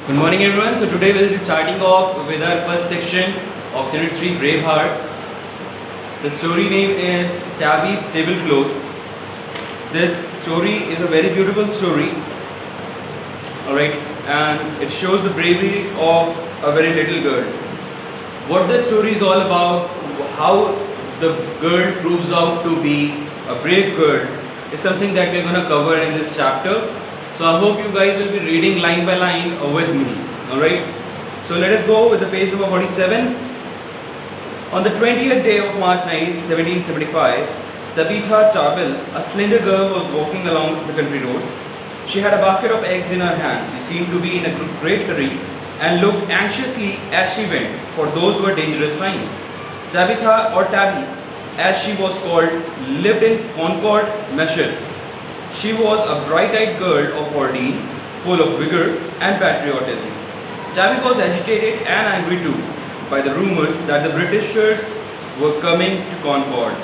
Good morning everyone. So today we'll be starting off with our first section of Unit 3 Braveheart. The story name is Tabby's Tablecloth. This story is a very beautiful story. Alright, and it shows the bravery of a very little girl. What the story is all about, how the girl proves out to be a brave girl, is something that we're going to cover in this chapter. So I hope you guys will be reading line by line with me. Alright. So let us go with the page number 47. On the 20th day of March 1775, Tabitha Tarbill, a slender girl, was walking along the country road. She had a basket of eggs in her hand. She seemed to be in a great hurry and looked anxiously as she went, for those were dangerous times. Tabitha, or Tabby, as she was called, lived in Concord, Massachusetts. She was a bright-eyed girl of 14, full of vigor and patriotism. Tabby was agitated and angry too by the rumors that the Britishers were coming to Concord.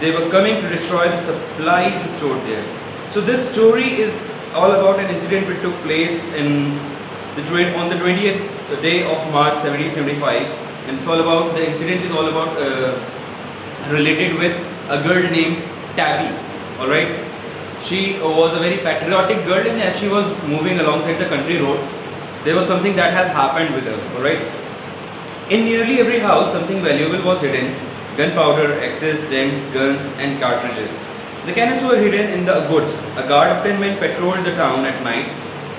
They were coming to destroy the supplies stored there. So this story is all about an incident which took place on the 20th day of March 1775, and it's all about, the incident is all about related with a girl named Tabby. Alright. She was a very patriotic girl, and as she was moving alongside the country road, there was something that has happened with her. Alright. In nearly every house, something valuable was hidden: gunpowder, axes, tents, guns, and cartridges. The cannons were hidden in the woods. A guard of 10 men patrolled the town at night.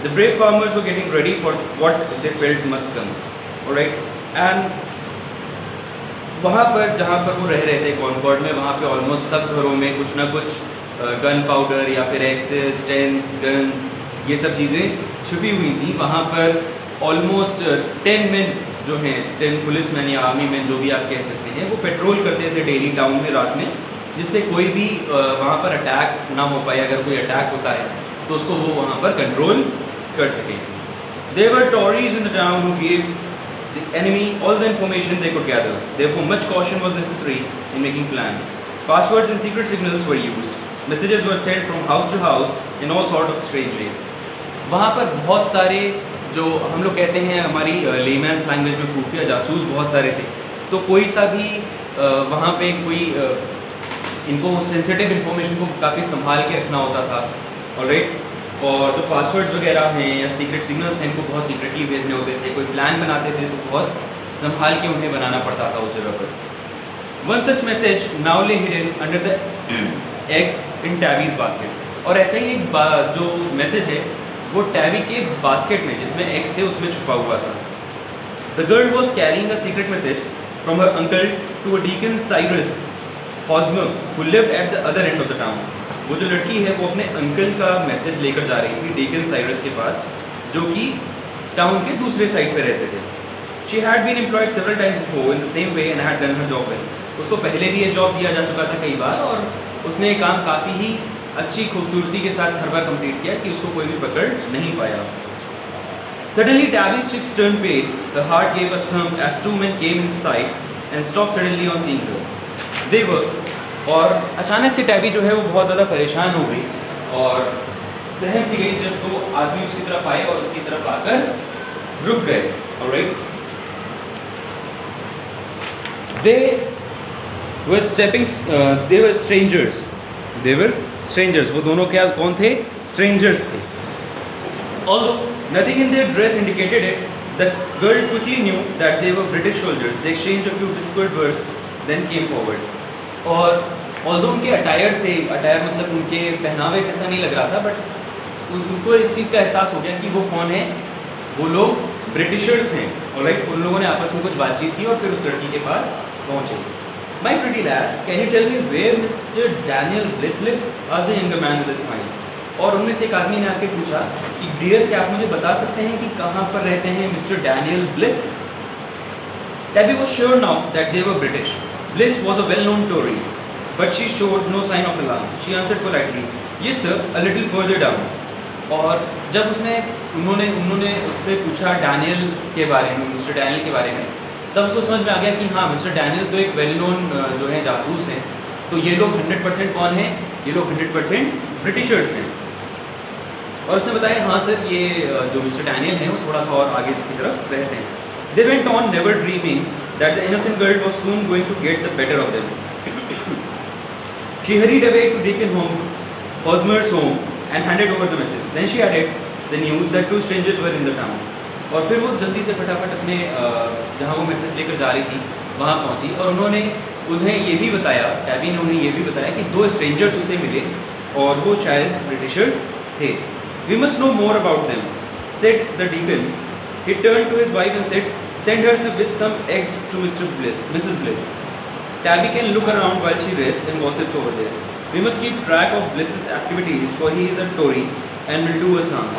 The brave farmers were getting ready for what they felt must come. Alright. And वहाँ पर जहाँ पर वो रह रहे थे concord में, वहाँ पे ऑलमोस्ट सब घरों में कुछ ना कुछ गन पाउडर या फिर एक्सेस, टेंस, गन्स, ये सब चीज़ें छुपी हुई थी. वहाँ पर ऑलमोस्ट 10 मैन जो हैं, 10 पुलिस मैन या आर्मी मैन, जो भी आप कह सकते हैं, वो पेट्रोल करते थे डेली टाउन में रात में, जिससे कोई भी वहाँ पर अटैक ना हो पाए. अगर कोई अटैक होता है तो उसको वो वहाँ पर कंट्रोल कर सकें. There were Tories in the town who gave the enemy all the information they could gather. Therefore, much caution was necessary in making plans. Passwords and secret signals were used. Messages were sent from house to house in all sort of strange ways. वहाँ पर बहुत सारे, जो हम लोग कहते हैं हमारी लेमैन्स लैंग्वेज में, खुफिया जासूस बहुत सारे थे. तो कोई सा भी वहाँ पे कोई इनको सेंसिटिव इन्फॉर्मेशन को काफ़ी संभाल के रखना होता था. ऑलराइट. और जो पासवर्ड्स वगैरह हैं या सीक्रेट सिग्नल्स हैं, इनको बहुत सीक्रेटली भेजने होते थे. कोई प्लान बनाते थे तो बहुत संभाल के उन्हें बनाना पड़ता था उस जगह पर. One such message now lay hidden under the eggs in Tabby's basket. और ऐसा ही एक जो मैसेज है वो टैबी के बास्केट में, जिसमें एग्स थे, उसमें छुपा हुआ था. The girl was carrying a secret message from her uncle to a Deacon Cyrus Hosmer who lived at the other end of the town. वो जो लड़की है वो अपने अंकल का मैसेज लेकर जा रही थी डीकन साइरस के पास, जो कि टाउन के दूसरे साइड पे रहते थे. She had been employed several times before in the same way and had done her job well. उसको पहले भी ये जॉब दिया जा चुका था कई बार, और उसने ये काम काफ़ी ही अच्छी खूबसूरती के साथ हर बार कंप्लीट किया कि उसको कोई भी पकड़ नहीं पाया. Suddenly Tabby's cheeks turned pale. Her heart gave a thump as two men came in sight and stopped suddenly on seeing her. They were, और अचानक से टैबी जो है वो बहुत ज़्यादा परेशान हो गई और सहम सी गई जब दो आदमी उसकी तरफ आए और उसकी तरफ आकर रुक गए. ऑलराइट. They were strangers. वो दोनों क्या कौन थे? Strangers थे. Although nothing in their dress indicated it, the girl quickly knew that they were British soldiers. They exchanged a few whispered words, then came forward. और although उनके attire मतलब उनके पहनावे से ऐसा नहीं लग रहा था, बट उनको इस चीज़ का एहसास हो गया कि वो कौन है. वो लोग ब्रिटिशर्स हैं. ऑलराइट. उन लोगों ने आपस में कुछ बातचीत की और फिर उस लड़की के पास पहुँचे. My pretty lass, can you tell me where Mr. Daniel Bliss lives? asked the younger man with a smile. और उनमें से एक आदमी ने आके पूछा कि डियर, क्या आप मुझे बता सकते हैं कि कहाँ पर रहते हैं mister Daniel bliss? Tabby was sure now that they were British. Bliss was a well-known Tory, but she showed no sign of alarm. She answered politely, "Yes, sir, a little further down." और जब उन्होंने उससे पूछा Daniel के बारे में, mister Daniel के बारे में, तब उसको समझ में आ गया कि हाँ, मिस्टर डैनियल तो एक वेल नोन जो है जासूस हैं. तो ये लोग 100% कौन हैं? ये लोग 100% ब्रिटिशर्स हैं. और उसने बताया हाँ सर ये जो मिस्टर डैनियल हैं वो थोड़ा सा और आगे की तरफ रहते हैं. They went on never dreaming that the innocent girl was soon going to get the better of them. She hurried away to Deacon Hosmer's home and handed over the message. Then she added the news that 2 strangers were in the town. और फिर वो जल्दी से फटाफट अपने जहाँ वो message लेकर जा रही थी वहाँ पहुँची और उन्होंने उन्हें ये भी बताया, टैबी ने उन्हें ये भी बताया कि 2 स्ट्रेंजर्स उसे मिले और वो शायद ब्रिटिशर्स थे. We must know more about them, said the deacon. He turned to his wife and said, send her with some eggs to Mrs. Bliss. Tabby can look around while she rests and gossips over there. We must keep track of Bliss's activities for he is a Tory and will do us harm.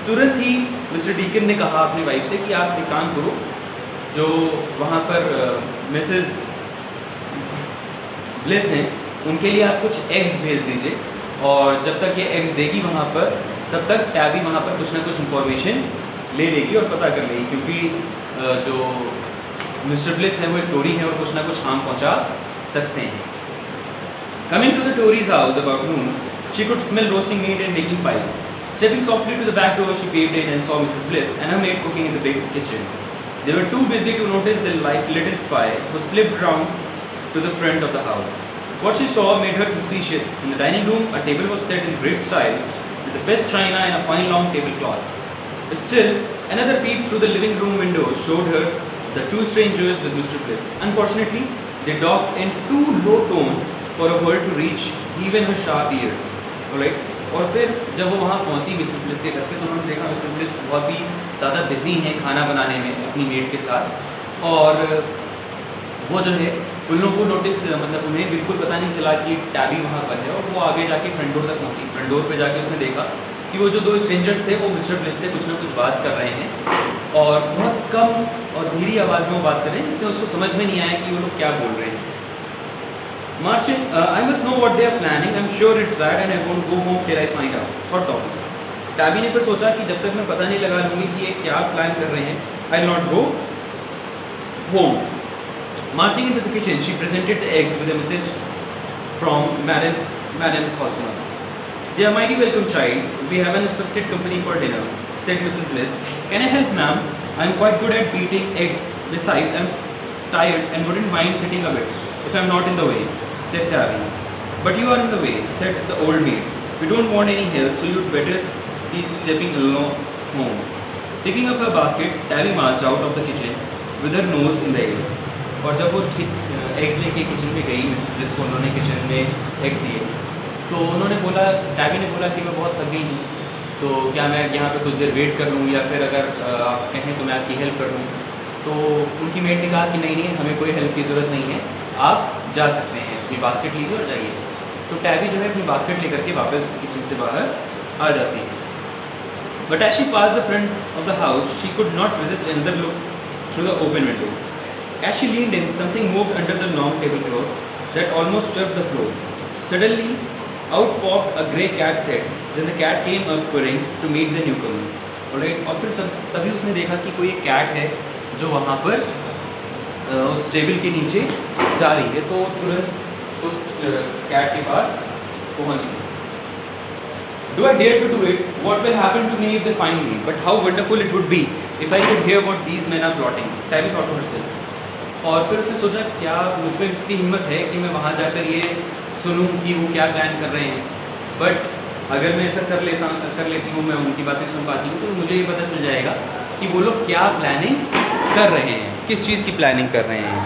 तुरंत ही mister deacon ने कहा अपनी wife से कि आप एक काम करो, जो वहाँ पर मिसेस ब्लिस हैं उनके लिए आप कुछ एग्स भेज दीजिए और जब तक ये एग्स देगी वहाँ पर तब तक टैबी वहाँ पर कुछ ना कुछ इन्फॉर्मेशन ले लेगी और पता कर लेगी, क्योंकि जो मिस्टर ब्लिस है वो एक टोरी है और कुछ ना कुछ हार्म पहुँचा सकते हैं. Coming to the Tory's house about noon, she could smell roasting meat and baking pies. Stepping softly to the back door, she peeped in and saw Mrs. Bliss and her maid cooking in the big kitchen. They were too busy to notice the little spy who slipped round to the front of the house. What she saw made her suspicious. In the dining room, a table was set in great style with the best china and a fine long tablecloth. Still, another peep through the living room window showed her the 2 strangers with Mr. Bliss. Unfortunately, they talked in too low tone for a word to reach even her sharp ears. Alright? और फिर जब वो वहाँ पहुँची Mrs bliss के घर पे तो उन्होंने देखा मिसेस ब्लिस बहुत ही ज़्यादा बिजी हैं खाना बनाने में अपनी मेड के साथ, और वो जो है उन लोगों को नोटिस मतलब उन्हें बिल्कुल पता नहीं चला कि टैबी वहाँ पर है, और वो आगे जाके फ्रंट डोर तक पहुँची. फ्रंट डोर पे जाके उसने देखा कि वो जो 2 स्ट्रेंजर्स थे वो मिस्टर ब्लिस से कुछ ना कुछ बात कर रहे हैं और बहुत कम और धीरी आवाज़ में वो बात कर रहे हैं जिससे उसको समझ में नहीं आया कि वो लोग क्या बोल रहे हैं. Marching, I must know what they are planning. I'm sure it's bad and I won't go home till I find out. Thought talking. Tabby ने फिर सोचा कि जब तक मैं पता नहीं लगा लूँगी कि ये क्या प्लान कर रहे हैं, I'll not go home. Marching into the kitchen, she presented the eggs with a message from Madame Cosmo. They are mighty welcome, child. We have unexpected company for dinner, said Mrs. Bliss. Can I help, ma'am? I'm quite good at beating eggs. Besides, I'm tired and wouldn't mind sitting a bit if I'm not in the way, said Tabby. But you are in the way, said the old maid. We don't want any help, so you'd better be stepping along home. Picking up her basket, Tabby marched out of the kitchen with her nose in the air. और जब वो eggs लेके kitchen में गई Mrs bliss को उन्होंने kitchen में eggs दिए तो उन्होंने बोला, टैबी ने बोला कि मैं बहुत थक गई हूँ, तो क्या मैं यहाँ पे कुछ देर वेट कर लूँ या फिर अगर आप कहें तो मैं आपकी हेल्प कर लूँ. तो उनकी मेड ने कहा कि नहीं नहीं, हमें कोई हेल्प की ज़रूरत नहीं है, आप जा सकते हैं, अपनी बास्केट लीजिए और जाइए. तो टैबी जो है अपनी बास्केट लेकर के वापस किचन से बाहर आ जाती है. But as she pass the front of the house she could not resist another look through the open window. As she leaned in, something moved under the long tablecloth that almost swept the floor. Suddenly, out popped a grey cat's head. Then the cat came up purring to meet the newcomer. Alright, और फिर तभी उसने देखा कि कोई एक cat है जो वहाँ पर उस टेबल के नीचे जा रही है, तो तुरंत उस कैट के पास पहुँच गई. Do I dare to do it? What will happen to me if they find me? But how wonderful it would be if I could hear what these men are plotting. Tabby thought to herself. और फिर उसने सोचा क्या मुझ में इतनी हिम्मत है कि मैं वहाँ जाकर ये सुनूं कि वो क्या प्लान कर रहे हैं. बट अगर मैं ऐसा कर लेती हूँ, मैं उनकी बातें सुन पाती हूँ, तो मुझे ये पता चल जाएगा कि वो लोग क्या प्लानिंग कर रहे हैं, किस चीज़ की प्लानिंग कर रहे हैं.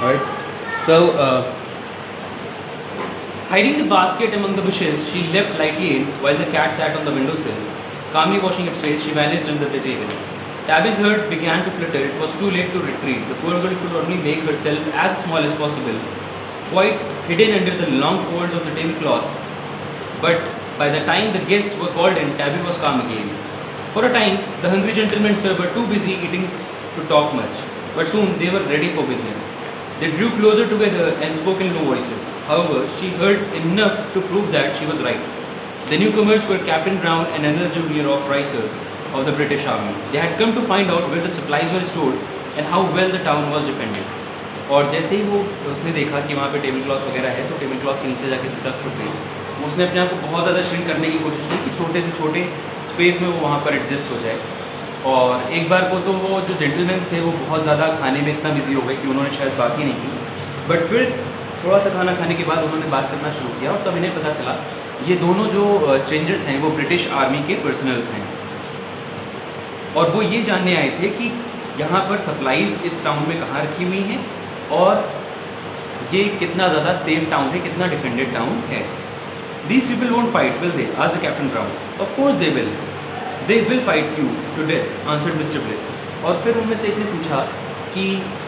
Right? So, hiding the basket among the bushes, she leapt lightly in while the cat sat on the windowsill. Calmly washing its face, she vanished under the table. Tabby's heart began to flutter. It was too late to retreat. The poor girl could only make herself as small as possible, quite hidden under the long folds of the tablecloth. But by the time the guests were called in, Tabby was calm again. For a time, the hungry gentlemen were too busy eating to talk much. But soon they were ready for business. They drew closer together and spoke in low voices. However, she heard enough to prove that she was right. The newcomers were Captain Brown and another junior officer of the British Army. They had come to find out where the supplies were stored and how well the town was defended. और जैसे ही वो उसने देखा कि वहाँ पे table cloth वगैरह है, तो टेबल क्लॉथ के नीचे जाके चुपचाप छुप गई उसने अपने आप को बहुत ज़्यादा श्रिंक करने की कोशिश की कि छोटे से छोटे स्पेस में वो वहाँ पर एडजस्ट हो जाए। और एक बार को तो वो जो जेंटलमैन थे वो बहुत ज़्यादा खाने में इतना बिजी हो गए कि उन्होंने शायद बात ही नहीं की। बट फिर थोड़ा सा खाना खाने के बाद उन्होंने बात करना शुरू किया और तब इन्हें पता चला ये दोनों जो स्ट्रेंजर्स हैं वो ब्रिटिश आर्मी के पर्सनल्स हैं। और वो ये जानने आए थे कि यहाँ पर सप्लाईज़ इस टाउन में कहाँ रखी हुई हैं और ये कितना ज़्यादा सेफ टाउन है, कितना डिफेंडेड टाउन है। These people won't fight, will they? asked the Captain Brown. Of course they will. They will fight you to death, answered Mr. Bliss. और फिर उनमें से एक ने पूछा कि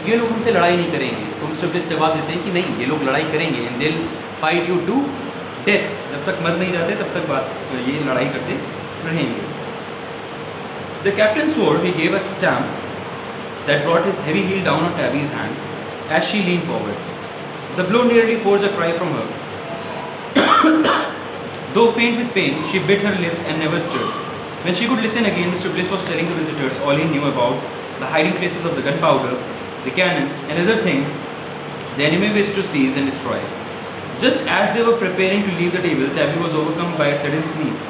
ये लोग हमसे लड़ाई नहीं करेंगे, तो मिस्टर ब्लिस जवाब देते हैं कि नहीं, ये लोग लड़ाई करेंगे and they'll fight you to death. जब तक मर नहीं जाते तब तक ये लड़ाई करते रहेंगे। The captain swore. He gave a stamp that brought his heavy heel down on Tabby's hand as she leaned forward. The blow nearly forced a cry from her. Though faint with pain, she bit her lips and never stirred. When she could listen again, Mr. Bliss was telling the visitors all he knew about the hiding places of the gunpowder, the cannons, and other things the enemy wished to seize and destroy. Just as they were preparing to leave the table, Tabby was overcome by a sudden sneeze.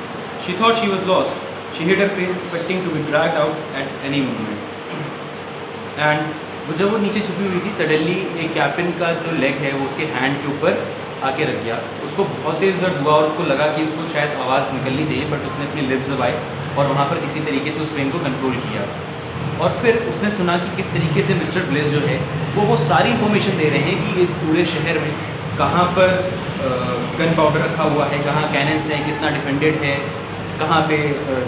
She thought she was lost. She hid her face, expecting to be dragged out at any moment. And जब वो नीचे छुपी हुई थी, suddenly एक captain का जो leg है वो उसके हैंड के ऊपर आके रख गया। उसको बहुत तेज़ दर्द हुआ और उसको लगा कि उसको शायद आवाज़ निकलनी चाहिए, बट उसने अपनी लिप्स दबाए और वहाँ पर किसी तरीके से उस पेन को कंट्रोल किया। और फिर उसने सुना कि किस तरीके से मिस्टर ब्लेस जो है वो सारी इन्फॉर्मेशन दे रहे हैं कि इस पूरे शहर में कहाँ पर गन पाउडर रखा हुआ है, कहाँ कैनन्स हैं, कितना डिफेंडेड है, कहाँ पे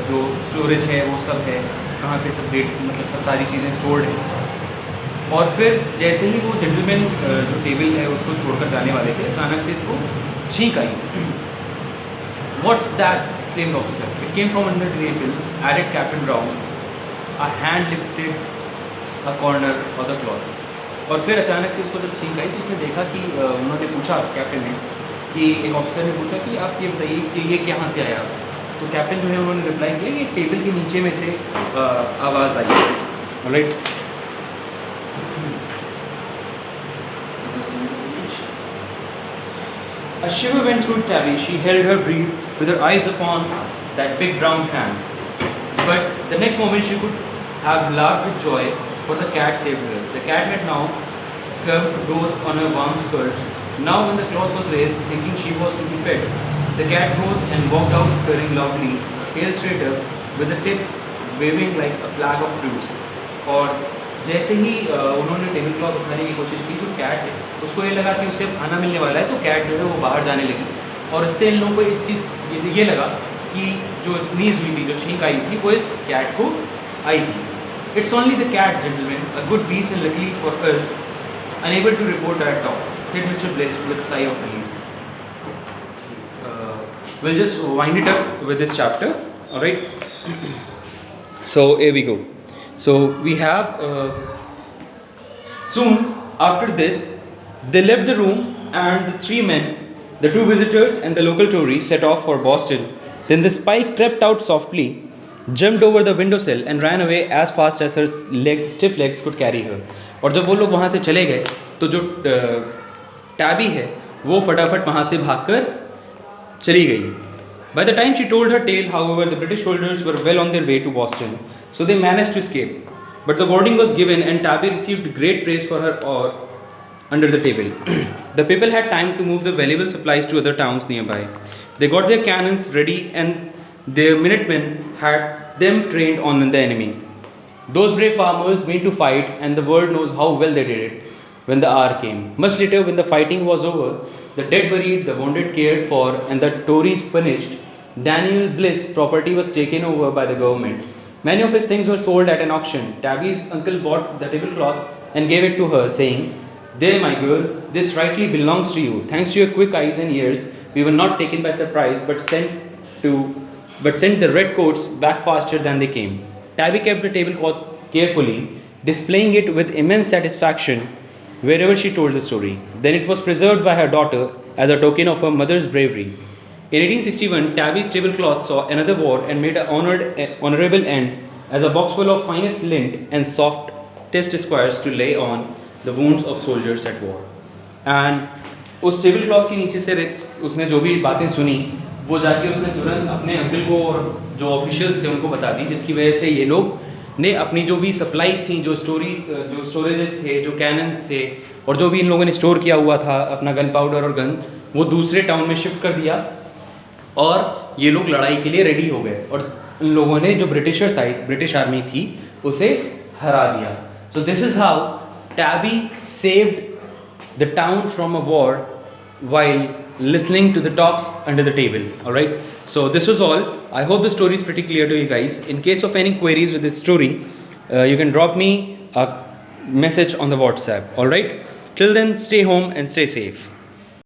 जो स्टोरेज है वो सब है, कहाँ पे सब मतलब सब सारी चीज़ें स्टोर्ड हैं। और फिर जैसे ही वो जेंटलमैन जो टेबल है उसको छोड़कर जाने वाले थे, अचानक से इसको छींक आई। What's that? exclaimed officer. It came from under the table, added Captain Brown. A hand lifted a corner of the cloth. और फिर अचानक से उसको जब छींक आई तो उसने देखा कि उन्होंने पूछा, कैप्टन ने, कि एक ऑफिसर ने पूछा कि आप ये बताइए कि ये कहाँ से आया। तो कैप्टन जो है उन्होंने रिप्लाई किया ये टेबल के नीचे में से आवाज़ आई। Alright, a shiver went through Tabby. She held her breath with her eyes upon that big brown hand. But the next moment she could have laughed with joy, for the cat saved her. The cat had now curved growth on her warm skirts. Now when the cloth was raised, thinking she was to be fed, the cat rose and walked out, purring loudly, tail straight up, with the tip waving like a flag of truce. और जैसे ही उन्होंने table cloth उठाने की कोशिश की, जो cat है उसको ये लगा कि उसे खाना मिलने वाला है, तो कैट जो है वो बाहर जाने लगी। और इससे इन लोगों को इस चीज़ ये लगा कि जो स्नीज हुई थी, जो छींक आई थी, वो इस कैट को आई थी। It's only the cat gentleman, a good beast and luckily for us, unable to report that talk, said mister Bless with sigh of relief. We'll just wind it up with this chapter. All right. So here we go. So we have soon after this they left the room and the three men, the two visitors and the local Tories, set off for Boston. Then the spy crept out softly, jumped over the windowsill and ran away as fast as her stiff legs could carry her. और जब वो लोग वहाँ से चले गए तो जो टैबी है वो फटाफट वहाँ से भागकर चली गई। By the time she told her tale, however, the British soldiers were well on their way to Boston, so they managed to escape. But the warning was given and Tabby received great praise for her oar under the table. The people had time to move the valuable supplies to other towns nearby. They got their cannons ready and their minutemen had them trained on the enemy. Those brave farmers meant to fight, and the world knows how well they did it. When the hour came, much later, when the fighting was over, the dead buried, the wounded cared for, and the Tories punished, Daniel Bliss' property was taken over by the government. Many of his things were sold at an auction. Tabby's uncle bought the tablecloth and gave it to her, saying, "There, my girl, this rightly belongs to you. Thanks to your quick eyes and ears, we were not taken by surprise, but sent the redcoats back faster than they came." Tabby kept the tablecloth carefully, displaying it with immense satisfaction wherever she told the story. Then it was preserved by her daughter as a token of her mother's bravery. In 1861, Tabby's tablecloth saw another war and made an honorable end as a box full of finest lint and softest squares to lay on the wounds of soldiers at war. And उस table cloth के नीचे से उसने जो भी बातें सुनी वो जाके उसने तुरंत अपने अंकल को और जो ऑफिशियल्स थे उनको बता दी, जिसकी वजह से ये लोग ने अपनी जो भी सप्लाईज थी, जो स्टोरेजेस थे, जो कैनन्स थे और जो भी इन लोगों ने स्टोर किया हुआ था अपना गन पाउडर और गन, वो दूसरे टाउन में शिफ्ट कर दिया और ये लोग लड़ाई के लिए रेडी हो गए और इन लोगों ने जो ब्रिटिश आर्मी थी उसे हरा दिया. So this is how tabby saved the town from a war while listening to the talks under the table. All right, so this was all. I hope the story is pretty clear to you guys. In case of any queries with this story, you can drop me a message on the WhatsApp. All right, till then, stay home and stay safe.